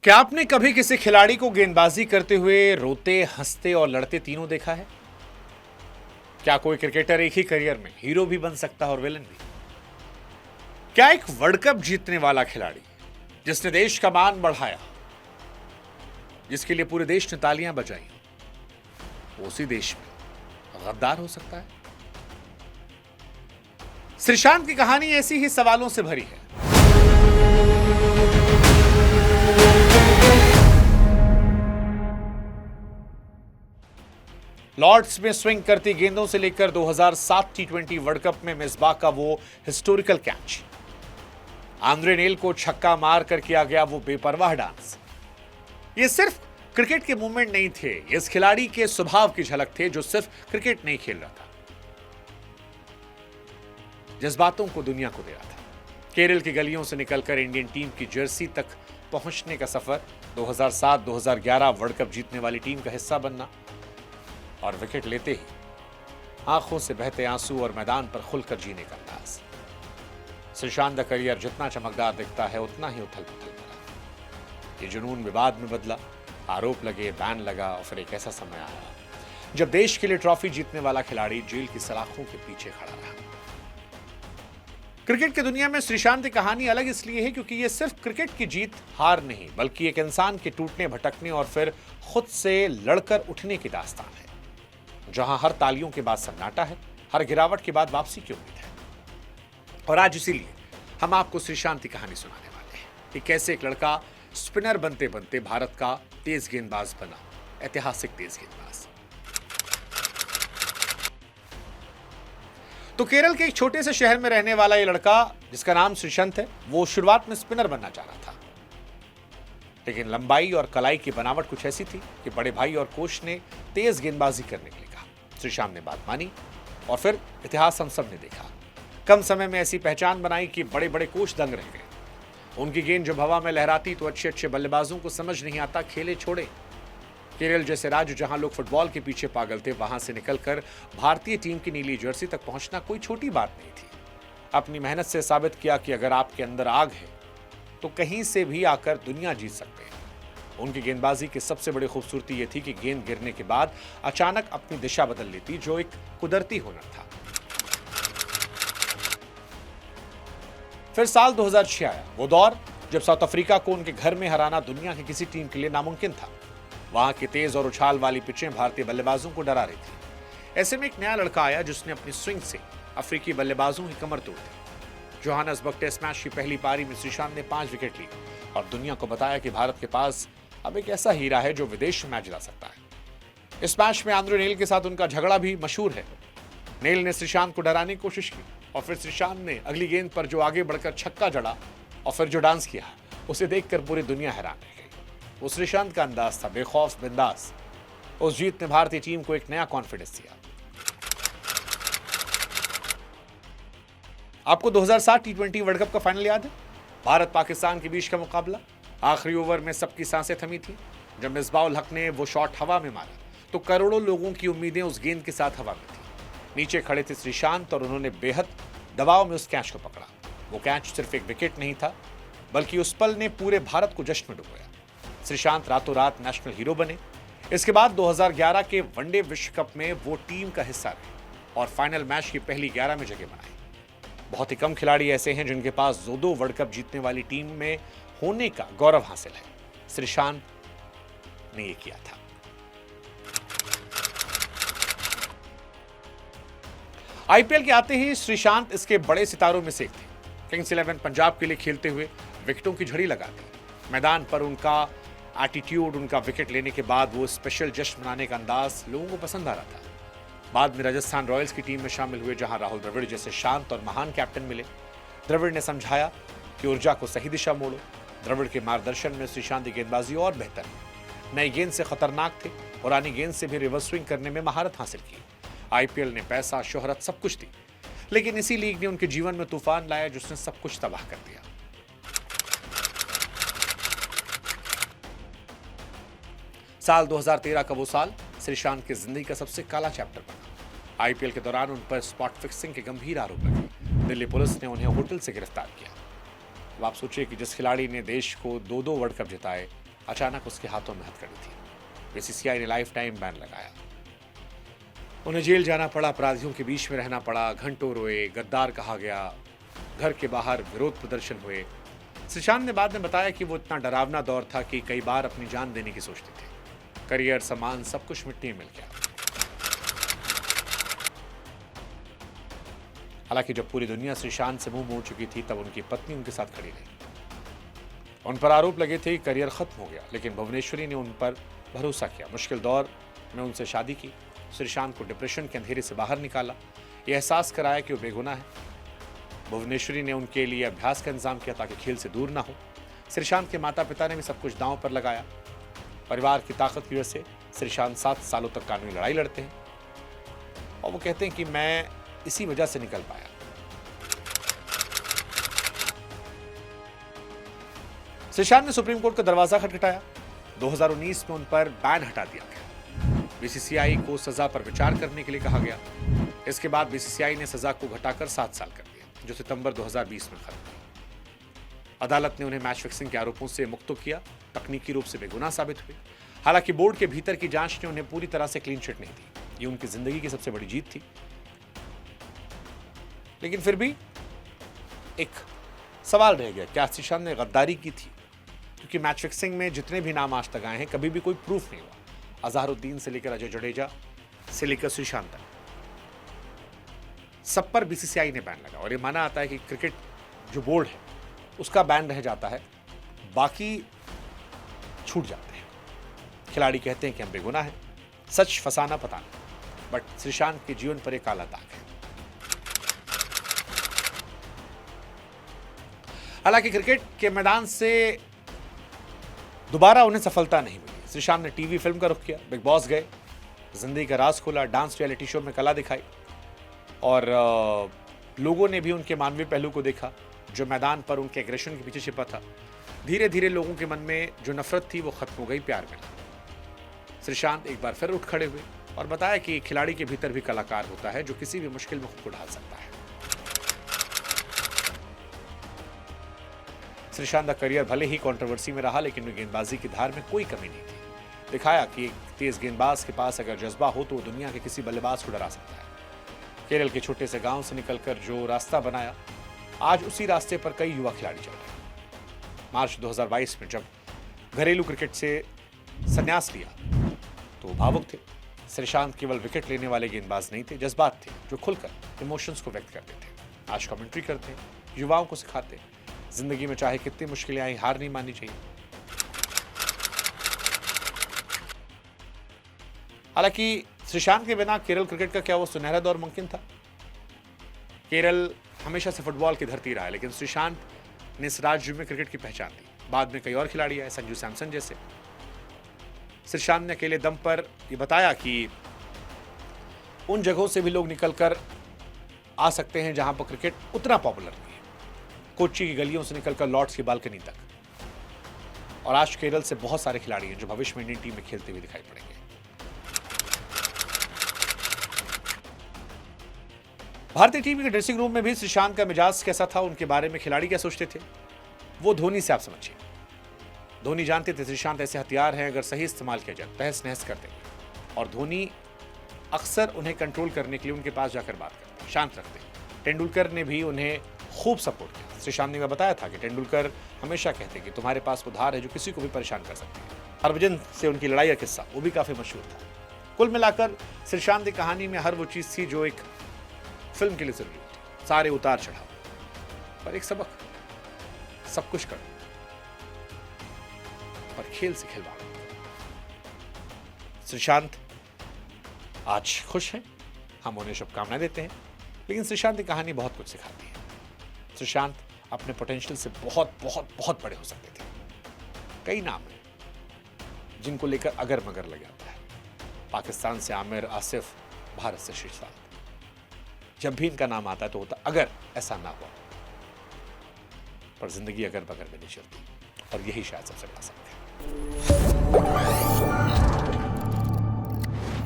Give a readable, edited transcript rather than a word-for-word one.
क्या आपने कभी किसी खिलाड़ी को गेंदबाजी करते हुए रोते, हंसते और लड़ते तीनों देखा है? क्या कोई क्रिकेटर एक ही करियर में हीरो भी बन सकता है और विलन भी? क्या एक वर्ल्ड कप जीतने वाला खिलाड़ी जिसने देश का मान बढ़ाया, जिसके लिए पूरे देश ने तालियां बजाई, वो उसी देश में गद्दार हो सकता है? श्रीशांत की कहानी ऐसी ही सवालों से भरी है। लॉर्ड्स में स्विंग करती गेंदों से लेकर 2007 टी20 वर्ल्ड कप में मिसबाह का वो हिस्टोरिकल कैच, आंद्रे नेल को छक्का मार कर किया गया वो बेपरवाह डांस, ये सिर्फ क्रिकेट के मूवमेंट नहीं थे, ये इस खिलाड़ी के स्वभाव की झलक थे जो सिर्फ क्रिकेट नहीं खेल रहा था, जज्बातों को दुनिया को दे रहा था। केरल की गलियों से निकलकर इंडियन टीम की जर्सी तक पहुंचने का सफर, 2007-2011 वर्ल्ड कप जीतने वाली टीम का हिस्सा बनना और विकेट लेते ही आंखों से बहते आंसू और मैदान पर खुलकर जीने का अंदाज। श्रीशांत का करियर जितना चमकदार दिखता है उतना ही उथल पुथल भरा। ये जुनून विवाद में बदला, आरोप लगे, बैन लगा और फिर एक ऐसा समय आया जब देश के लिए ट्रॉफी जीतने वाला खिलाड़ी जेल की सलाखों के पीछे खड़ा रहा। क्रिकेट की दुनिया में श्रीशांत की कहानी अलग इसलिए है क्योंकि ये सिर्फ क्रिकेट की जीत हार नहीं, बल्कि एक इंसान के टूटने, भटकने और फिर खुद से लड़कर उठने की दास्तान है, जहां हर तालियों के बाद सन्नाटा है, हर गिरावट के बाद वापसी की उम्मीद है। और आज इसीलिए हम आपको श्रीशांत की कहानी सुनाने वाले हैं कि कैसे एक लड़का स्पिनर बनते बनते भारत का तेज गेंदबाज बना, ऐतिहासिक तेज गेंदबाज। तो केरल के एक छोटे से शहर में रहने वाला ये लड़का जिसका नाम श्रीशांत है, वो शुरुआत में स्पिनर बनना चाह रहा था, लेकिन लंबाई और कलाई की बनावट कुछ ऐसी थी कि बड़े भाई और कोच ने तेज गेंदबाजी करने के लिए कहा। श्रीशांत ने बात मानी और फिर इतिहास हम सब ने देखा। कम समय में ऐसी पहचान बनाई कि बड़े बड़े कोच दंग रह गए। उनकी गेंद जब हवा में लहराती तो अच्छे अच्छे बल्लेबाजों को समझ नहीं आता खेले छोड़े। केरल जैसे राज्य जहां लोग फुटबॉल के पीछे पागल थे, वहां से निकलकर भारतीय टीम की नीली जर्सी तक पहुंचना कोई छोटी बात नहीं थी। अपनी मेहनत से साबित किया कि अगर आपके अंदर आग है तो कहीं से भी आकर दुनिया जीत सकते हैं। उनकी गेंदबाजी की सबसे बड़ी खूबसूरती यह थी कि गेंद गिरने के बाद अचानक अपनी दिशा बदल लेती, जो एक कुदरती हुनर था। फिर साल 2006 आया, वो दौर जब साउथ अफ्रीका को उनके घर में हराना दुनिया की किसी टीम के लिए नामुमकिन था। वहां की तेज और उछाल वाली पिचें भारतीय बल्लेबाजों को डरा रही थी। ऐसे में एक नया लड़का आया जिसने अपनी स्विंग से अफ्रीकी बल्लेबाजों की कमर तोड़ दी। जोहान्सबर्ग टेस्ट मैच की पहली पारी में श्रीशांत ने 5 विकेट ली और दुनिया को बताया कि भारत के पास अब एक ऐसा हीरा है जो विदेश में मैच जिता सकता है। इस मैच में आंद्रे नेल के साथ उनका झगड़ा भी मशहूर है। नेल ने श्रीशांत को डराने की कोशिश की और फिर श्रीशांत ने अगली गेंद पर जो आगे बढ़कर छक्का जड़ा और फिर जो डांस किया, उसे देखकर पूरी दुनिया हैरान रह गई। वो श्रीशांत का अंदाज था, बेखौफ, बिंदास। उस जीत ने भारतीय टीम को एक नया कॉन्फिडेंस दिया। आपको 2007 टी20 वर्ल्ड कप का फाइनल याद है? भारत पाकिस्तान के बीच का मुकाबला। आखिरी ओवर में सबकी सांसें थमी थी। जब मिसबाह हक ने वो शॉट हवा में मारा तो करोड़ों लोगों की उम्मीदें उस गेंद के साथ हवा में थी। नीचे खड़े थे श्रीशांत और उन्होंने बेहद दबाव में उस कैच को पकड़ा। वो कैच सिर्फ एक विकेट नहीं था, बल्कि उस पल ने पूरे भारत को जश्न में डुबोया। श्रीशांत रातों रात नेशनल हीरो बने। इसके बाद 2011 के वनडे विश्व कप में वो टीम का हिस्सा रहे और फाइनल मैच की पहली 11 में जगह बनाई। बहुत ही कम खिलाड़ी ऐसे हैं जिनके पास दो वर्ल्ड कप जीतने वाली टीम में होने का गौरव हासिल है। श्रीशांत ने यह किया था। आईपीएल के आते ही श्रीशांत इसके बड़े सितारों में से एक थे। किंग्स 11 पंजाब के लिए खेलते हुए विकेटों की झड़ी लगा दी। मैदान पर उनका एटीट्यूड, उनका विकेट लेने के बाद वो स्पेशल जश्न मनाने का अंदाज लोगों को पसंद आ रहा था। बाद में राजस्थान रॉयल्स की टीम में शामिल हुए, जहां राहुल द्रविड़ जैसे शांत और महान कैप्टन मिले। द्रविड़ ने समझाया कि ऊर्जा को सही दिशा मोड़ो। द्रविड़ के मार्गदर्शन में श्रीशांत की गेंदबाजी और बेहतर। नई गेंद से खतरनाक थे, पुरानी गेंद से भी रिवर्स स्विंग करने में महारत हासिल की। आईपीएल ने पैसा, शोहरत सब कुछ दी, लेकिन इसी लीग ने उनके जीवन में तूफान लाया जिसने सब कुछ तबाह कर दिया। साल 2013 का वो साल श्रीशांत की जिंदगी का सबसे काला चैप्टर बना। आईपीएल के दौरान उन पर स्पॉट फिक्सिंग के गंभीर आरोप लगे। दिल्ली पुलिस ने उन्हें होटल से गिरफ्तार किया। अब आप सोचिए कि जिस खिलाड़ी ने देश को 2 वर्ल्ड कप जिताए, अचानक उसके हाथों में हथकड़ी थी। बीसीसीआई ने लाइफ टाइम बैन लगाया। उन्हें जेल जाना पड़ा, अपराधियों के बीच में रहना पड़ा, घंटों रोए, गद्दार कहा गया, घर के बाहर विरोध प्रदर्शन हुए। श्रीशांत ने बाद में बताया कि वो इतना डरावना दौर था कि कई बार अपनी जान देने की सोचते थे। करियर, सम्मान, सब कुछ मिट्टी में मिल गया। हालांकि जब पूरी दुनिया श्रीशांत से मुंह मोड़ चुकी थी, तब उनकी पत्नी उनके साथ खड़ी रही। उन पर आरोप लगे थे कि करियर खत्म हो गया, लेकिन भुवनेश्वरी ने उन पर भरोसा किया। मुश्किल दौर में उनसे शादी की, श्रीशांत को डिप्रेशन के अंधेरे से बाहर निकाला, यह एहसास कराया कि वो बेगुनाह है। भुवनेश्वरी ने उनके लिए अभ्यास का इंतजाम किया ताकि खेल से दूर ना हो। श्रीशांत के माता पिता ने भी सब कुछ दांव पर लगाया। परिवार की ताकत की वजह से श्रीशांत 7 सालों तक कानूनी लड़ाई लड़ते हैं और वो कहते हैं कि मैं इसी वजह से निकल पाया। श्रीशांत ने सुप्रीम कोर्ट का दरवाजा खटखटाया। 2019 में उन पर बैन हटा दिया गया। बीसीसीआई को सजा पर विचार करने के लिए कहा गया। इसके बाद बीसीसीआई ने सजा को घटाकर 7 साल कर दिया, जो सितंबर 2020 में खत्म हुई। अदालत ने उन्हें मैच फिक्सिंग के आरोपों से मुक्त किया, तकनीकी रूप से बेगुनाह साबित हुए। हालांकि बोर्ड के भीतर की जांच ने उन्हें पूरी तरह से क्लीन चिट नहीं दी। ये उनकी जिंदगी की सबसे बड़ी जीत थी। लेकिन फिर भी एक सवाल रह गया, क्या श्रीशांत ने गद्दारी की थी? क्योंकि मैच फिक्सिंग में जितने भी नाम आज तक आए हैं, कभी भी कोई प्रूफ नहीं हुआ। अजहरुद्दीन से लेकर अजय जडेजा से लेकर श्रीशांत तक, सब पर बीसीसीआई ने बैन लगा और ये माना आता है कि क्रिकेट जो बोर्ड है उसका बैन रह जाता है, बाकी छूट जाते हैं। खिलाड़ी कहते हैं कि हम बेगुनाह हैं, सच फसाना पता नहीं, बट श्रीशांत के जीवन पर एक काला दाग है। हालांकि क्रिकेट के मैदान से दोबारा उन्हें सफलता नहीं मिली। श्रीशांत ने टीवी फिल्म का रुख किया, बिग बॉस गए, जिंदगी का राज खोला, डांस रियलिटी शो में कला दिखाई और लोगों ने भी उनके मानवीय पहलू को देखा, जो मैदान पर उनके एग्रेशन के पीछे छिपा था। धीरे धीरे लोगों के मन में जो नफरत थी वो खत्म हो गई, प्यार मिला। श्रीशांत एक बार फिर उठ खड़े हुए और बताया कि खिलाड़ी के भीतर भी कलाकार होता है, जो किसी भी मुश्किल में खुद को ढाल सकता है। श्रीशांत का करियर भले ही कंट्रोवर्सी में रहा, लेकिन गेंदबाजी की धार में कोई कमी नहीं थी। दिखाया कि एक तेज गेंदबाज के पास अगर जज्बा हो तो वो दुनिया के किसी बल्लेबाज को डरा सकता है। केरल के छोटे से गांव से निकलकर जो रास्ता बनाया, आज उसी रास्ते पर कई युवा खिलाड़ी चल रहे हैं। मार्च 2022 में जब घरेलू क्रिकेट से संन्यास लिया तो भावुक थे। श्रीशांत केवल विकेट लेने वाले गेंदबाज नहीं थे, जज्बात थे जो खुलकर इमोशंस को व्यक्त करते थे। आज कमेंट्री करते हैं, युवाओं को सिखाते हैं, जिंदगी में चाहे कितनी मुश्किलें आई, हार नहीं माननी चाहिए। हालांकि श्रीशांत के बिना केरल क्रिकेट का क्या वो सुनहरा दौर मुमकिन था? केरल हमेशा से फुटबॉल की धरती रहा है, लेकिन श्रीशांत ने इस राज्य में क्रिकेट की पहचान दी। बाद में कई और खिलाड़ी आए, संजू सैमसन जैसे। श्रीशांत ने अकेले दम पर ये बताया कि उन जगहों से भी लोग निकलकर आ सकते हैं जहां पर क्रिकेट उतना पॉपुलर नहीं है। कोच्चि की गलियों से निकलकर लॉर्ड्स की बालकनी तक। और आज केरल से बहुत सारे खिलाड़ी हैं जो भविष्य में इंडियन टीम में खेलते हुए दिखाई पड़ेंगे। भारतीय टीम के ड्रेसिंग रूम में भी श्रीशांत का मिजाज कैसा था, उनके बारे में खिलाड़ी क्या सोचते थे, वो धोनी से आप समझिए। धोनी जानते थे श्रीशांत ऐसे हथियार हैं, अगर सही इस्तेमाल किया जाए तहस नहस कर देंगे। और धोनी अक्सर उन्हें कंट्रोल करने के लिए उनके पास जाकर बात करते, शांत रखते। तेंदुलकर ने भी उन्हें खूब सपोर्ट किया। श्रीशांत ने बताया था कि तेंदुलकर हमेशा कहते कि तुम्हारे पास वो धार है जो किसी को भी परेशान कर सकती है। हरभजन से उनकी लड़ाई का किस्सा वो भी काफी मशहूर था। कुल मिलाकर श्रीशांत की कहानी में हर वो चीज थी जो एक फिल्म के लिए जरूरी थी। सारे उतार चढ़ाव, पर एक सबक, सब कुछ कर पर खेल से खिलवाड़। श्रीशांत आज खुश हैं, हम उन्हें शुभकामनाएं देते हैं, लेकिन श्रीशांत की कहानी बहुत कुछ सिखाती है। श्रीशांत अपने पोटेंशियल से बहुत बहुत बहुत बड़े हो सकते थे। कई नाम हैं जिनको लेकर अगर मगर लग जाता है। पाकिस्तान से आमिर, आसिफ, भारत से श्रीशांत। जब भी इनका नाम आता है तो होता अगर ऐसा ना हुआ, पर जिंदगी अगर बगर में नहीं चलती, और यही शायद सबसे बड़ा सबक है।